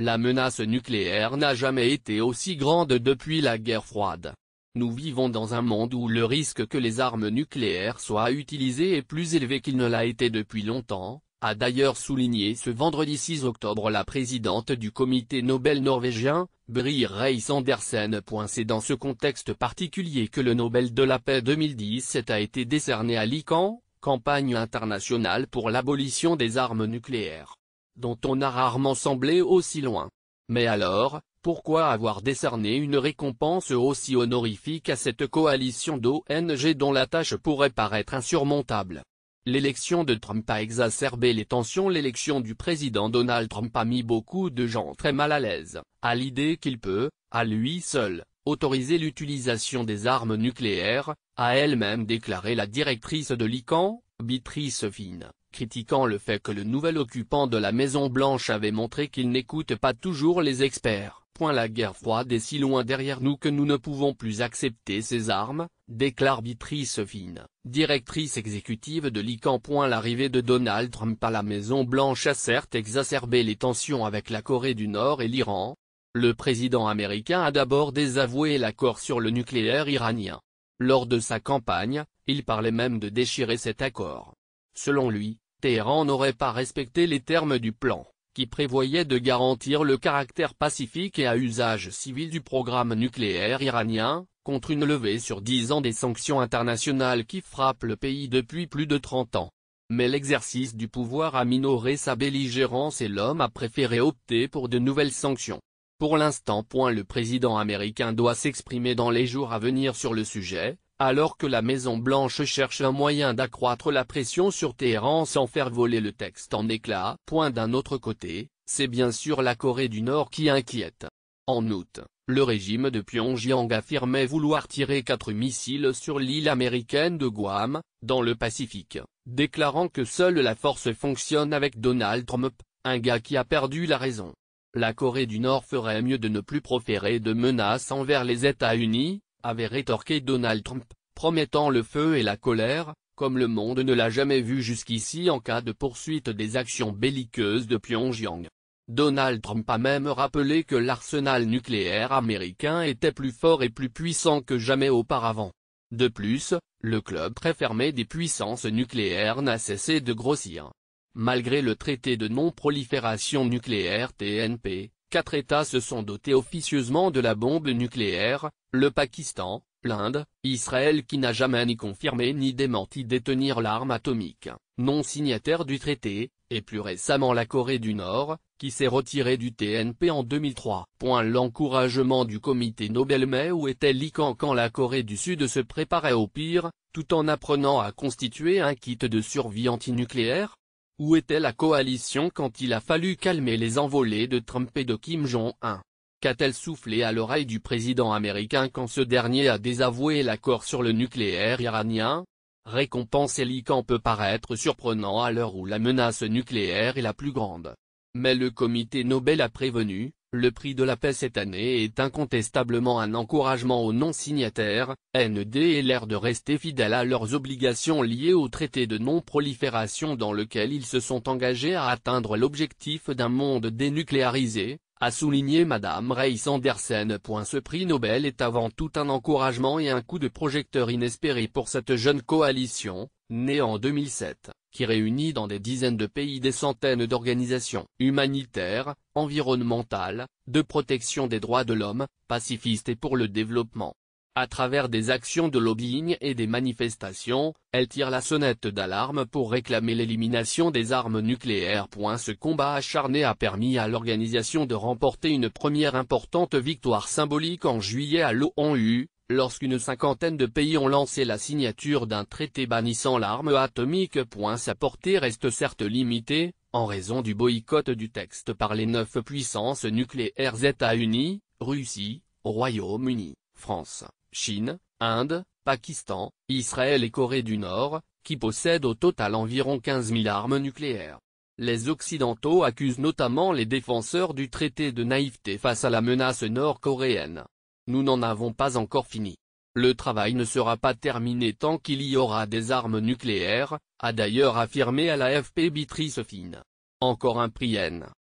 La menace nucléaire n'a jamais été aussi grande depuis la guerre froide. Nous vivons dans un monde où le risque que les armes nucléaires soient utilisées est plus élevé qu'il ne l'a été depuis longtemps, a d'ailleurs souligné ce vendredi 6 octobre la présidente du comité Nobel norvégien, Berit Reiss-Andersen. C'est dans ce contexte particulier que le Nobel de la paix 2017 a été décerné à l'ICAN, campagne internationale pour l'abolition des armes nucléaires, dont on a rarement semblé aussi loin. Mais alors, pourquoi avoir décerné une récompense aussi honorifique à cette coalition d'ONG dont la tâche pourrait paraître insurmontable? L'élection de Trump a exacerbé les tensions. L'élection du président Donald Trump a mis beaucoup de gens très mal à l'aise, à l'idée qu'il peut, à lui seul, autoriser l'utilisation des armes nucléaires, a elle-même déclaré la directrice de l'ICAN, Beatrice Finn, critiquant le fait que le nouvel occupant de la Maison-Blanche avait montré qu'il n'écoute pas toujours les experts. La guerre froide est si loin derrière nous que nous ne pouvons plus accepter ces armes, déclare Beatrice Finn, directrice exécutive de l'ICAN. L'arrivée de Donald Trump à la Maison-Blanche a certes exacerbé les tensions avec la Corée du Nord et l'Iran. Le président américain a d'abord désavoué l'accord sur le nucléaire iranien. Lors de sa campagne, il parlait même de déchirer cet accord. Selon lui, Téhéran n'aurait pas respecté les termes du plan, qui prévoyait de garantir le caractère pacifique et à usage civil du programme nucléaire iranien, contre une levée sur 10 ans des sanctions internationales qui frappent le pays depuis plus de 30 ans. Mais l'exercice du pouvoir a minoré sa belligérance et l'homme a préféré opter pour de nouvelles sanctions. Pour l'instant. Le président américain doit s'exprimer dans les jours à venir sur le sujet, alors que la Maison-Blanche cherche un moyen d'accroître la pression sur Téhéran sans faire voler le texte en éclats. D'un autre côté, c'est bien sûr la Corée du Nord qui inquiète. En août, le régime de Pyongyang affirmait vouloir tirer 4 missiles sur l'île américaine de Guam, dans le Pacifique, déclarant que seule la force fonctionne avec Donald Trump, un gars qui a perdu la raison. La Corée du Nord ferait mieux de ne plus proférer de menaces envers les États-Unis, avait rétorqué Donald Trump, promettant le feu et la colère, comme le monde ne l'a jamais vu jusqu'ici en cas de poursuite des actions belliqueuses de Pyongyang. Donald Trump a même rappelé que l'arsenal nucléaire américain était plus fort et plus puissant que jamais auparavant. De plus, le club très fermé des puissances nucléaires n'a cessé de grossir. Malgré le traité de non-prolifération nucléaire TNP, 4 États se sont dotés officieusement de la bombe nucléaire, le Pakistan, l'Inde, Israël qui n'a jamais ni confirmé ni démenti détenir l'arme atomique, non signataire du traité, et plus récemment la Corée du Nord, qui s'est retirée du TNP en 2003. L'encouragement du comité Nobel. Mais où était l'ICAN quand la Corée du Sud se préparait au pire, tout en apprenant à constituer un kit de survie antinucléaire? Où était la coalition quand il a fallu calmer les envolées de Trump et de Kim Jong-un? Qu'a-t-elle soufflé à l'oreille du président américain quand ce dernier a désavoué l'accord sur le nucléaire iranien? Récompenser l'ICAN peut paraître surprenant à l'heure où la menace nucléaire est la plus grande. Mais le comité Nobel a prévenu, le prix de la paix cette année est incontestablement un encouragement aux non-signataires, ND et l'air de rester fidèles à leurs obligations liées au traité de non-prolifération dans lequel ils se sont engagés à atteindre l'objectif d'un monde dénucléarisé, a souligné Madame Reiss-Andersen. Ce prix Nobel est avant tout un encouragement et un coup de projecteur inespéré pour cette jeune coalition, née en 2007, qui réunit dans des dizaines de pays des centaines d'organisations humanitaires, environnementales, de protection des droits de l'homme, pacifistes et pour le développement. À travers des actions de lobbying et des manifestations, elle tire la sonnette d'alarme pour réclamer l'élimination des armes nucléaires. Ce combat acharné a permis à l'organisation de remporter une première importante victoire symbolique en juillet à l'ONU, lorsqu'une cinquantaine de pays ont lancé la signature d'un traité bannissant l'arme atomique. Sa portée reste certes limitée, en raison du boycott du texte par les 9 puissances nucléaires États-Unis, Russie, Royaume-Uni, France, Chine, Inde, Pakistan, Israël et Corée du Nord, qui possèdent au total environ 15 000 armes nucléaires. Les Occidentaux accusent notamment les défenseurs du traité de naïveté face à la menace nord-coréenne. Nous n'en avons pas encore fini. Le travail ne sera pas terminé tant qu'il y aura des armes nucléaires, a d'ailleurs affirmé à l'AFP Beatrice Finn. Encore un prix N.